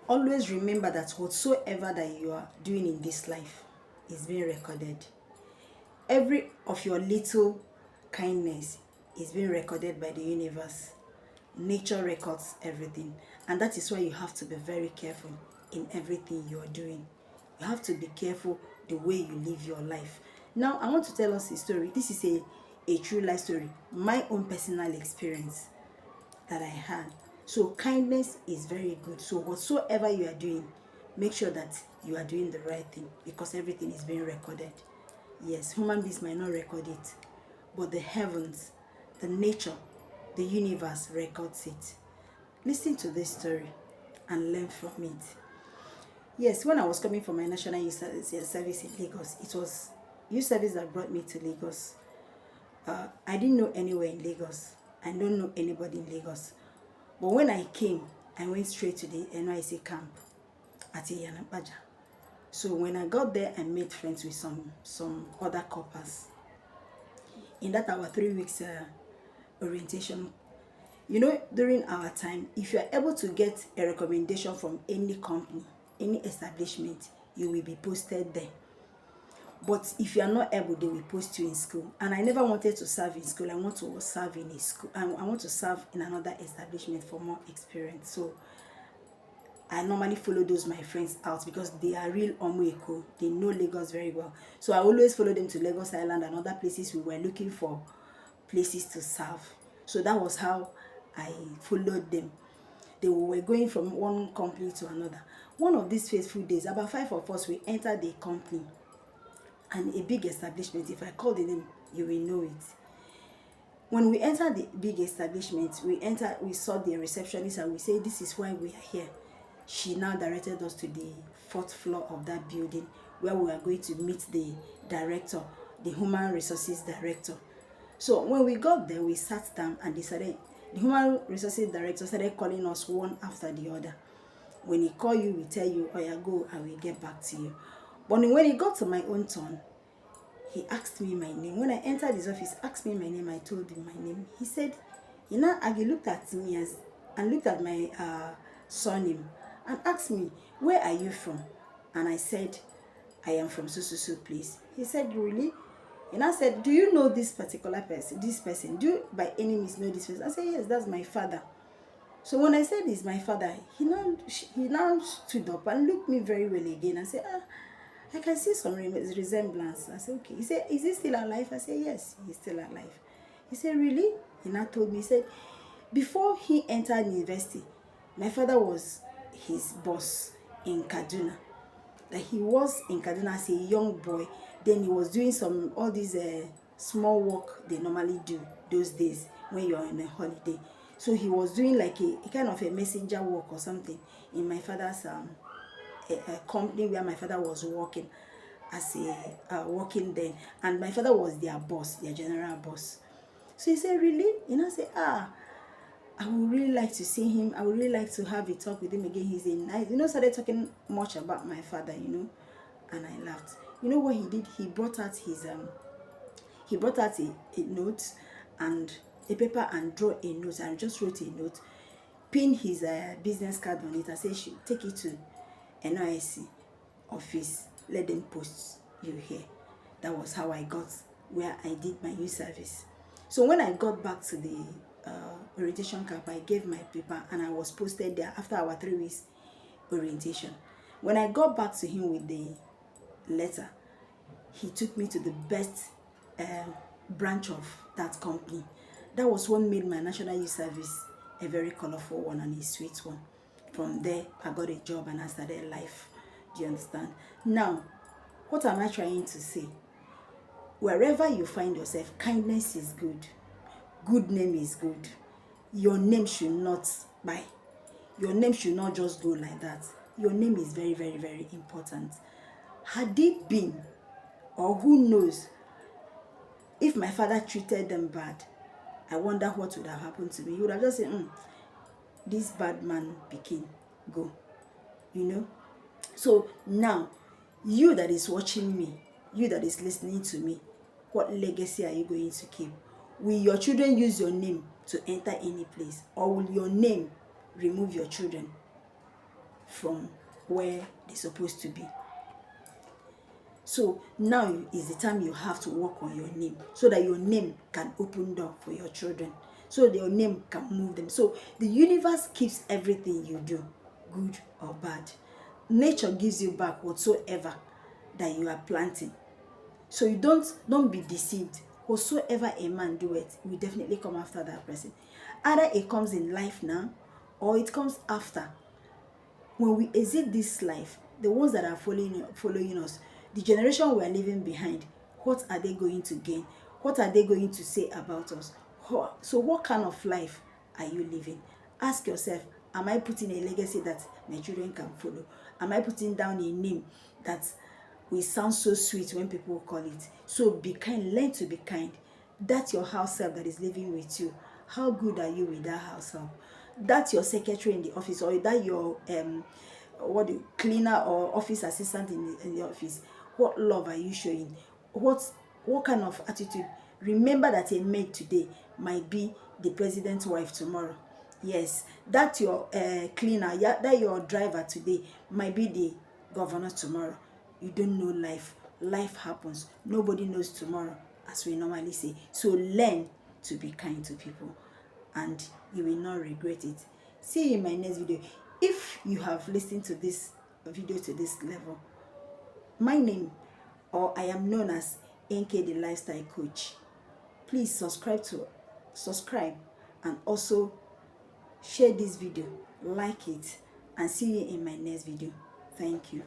Always remember that whatsoever that you are doing in this life is being recorded. Every of your little kindness is being recorded by the universe. Nature records everything, and that is why you have to be very careful in everything you are doing. You have to be careful the way you live your life. Now I want to tell us a story. This is a true life story, my own personal experience that I had. So kindness is very good. So whatsoever you are doing, make sure that you are doing the right thing, because everything is being recorded. Yes, human beings might not record it, but the heavens, the nature, the universe records it. Listen to this story and learn from it. Yes, when I was coming for my national youth service in Lagos, it was youth service that brought me to Lagos. I didn't know anywhere in Lagos. I don't know anybody in Lagos. But when I came, I went straight to the NYC camp at Iyanapaja. So when I got there, I made friends with some other coppers. In that our 3 weeks orientation, during our time, if you are able to get a recommendation from any company, any establishment, you will be posted there. But if you are not able, they will post you in school. And I never wanted to serve in school. I want to serve in a school. I want to serve in another establishment for more experience. So I normally follow those my friends out because they are real Omueko. They know Lagos very well. So I always follow them to Lagos Island and other places we were looking for places to serve. So that was how I followed them. They were going from one company to another. One of these faithful days, about 5 of us, we entered the company, and a big establishment. If I call the name, you will know it. When we entered the big establishment, we saw the receptionist and we said, this is why we are here. She now directed us to the 4th floor of that building, where we are going to meet the director, the human resources director. So when we got there, we sat down and the human resources director started calling us one after the other. When he call you, we tell you, oh yeah, go, I will get back to you. But when it got to my own turn, he asked me my name. When I entered his office, he asked me my name. I told him my name. He said, he looked at me and looked at my surname and asked me, where are you from? And I said, I am from so place. He said, really? And I said, do you know this particular person, Do you by any means know this person? I said, yes, that's my father. So when I said it's my father, he now stood up and looked me very well again and said, I can see some resemblance. I said, okay. He said, is he still alive? I said, yes, he's still alive. He said, really? He now told me, he said, before he entered university, my father was his boss in Kaduna. Like he was in Kaduna as a young boy. Then he was doing all these small work they normally do those days when you're on a holiday. So he was doing like a kind of a messenger work or something in my father's a company where my father was working as a working then, and my father was their boss, their general boss. So he said, really? I said, I would really like to see him. I would really like to have a talk with him again. He's a nice, started talking much about my father, and I laughed. You know what he did? He brought out a note and a paper and draw a note, and just wrote a note, pin his business card on it. I said, take it to NYC office, let them post you here. That was how I got where I did my youth service. So when I got back to the orientation camp, I gave my paper and I was posted there after our 3 weeks orientation. When I got back to him with the letter, he took me to the best branch of that company. That was what made my national youth service a very colorful one and a sweet one. From there, I got a job and I started life. Do you understand? Now, what am I trying to say? Wherever you find yourself, kindness is good. Good name is good. Your name should not buy. Your name should not just go like that. Your name is very, very, very important. Had it been, or who knows, if my father treated them bad, I wonder what would have happened to me. He would have just said, this bad man became go. So now, you that is watching me, you that is listening to me, what legacy are you going to keep? Will your children use your name to enter any place, or will your name remove your children? from where they're supposed to be. So now is the time you have to work on your name, so that your name can open door for your children, so that your name can move them. So the universe keeps everything you do, good or bad. Nature gives you back whatsoever that you are planting. So you don't be deceived. Whatsoever a man doeth, he will definitely come after that person. Either it comes in life now, or it comes after. When we exit this life, the ones that are following us, the generation we are leaving behind, what are they going to gain? What are they going to say about us? So what kind of life are you living? Ask yourself, am I putting a legacy that my children can follow? Am I putting down a name that will sound so sweet when people call it? So be kind, learn to be kind. That's your house help that is living with you. How good are you with that house help? That's your secretary in the office, or that your cleaner or office assistant in the office. What love are you showing? What kind of attitude? Remember that a maid today might be the president's wife tomorrow. Yes, that your cleaner, yeah, that your driver today might be the governor tomorrow. You don't know life. Life happens. Nobody knows tomorrow, as we normally say. So learn to be kind to people, and you will not regret it. See you in my next video. If you have listened to this video to this level, my name, or I am known as NK the Lifestyle Coach. Please subscribe and also share this video, like it, and see you in my next video. Thank you.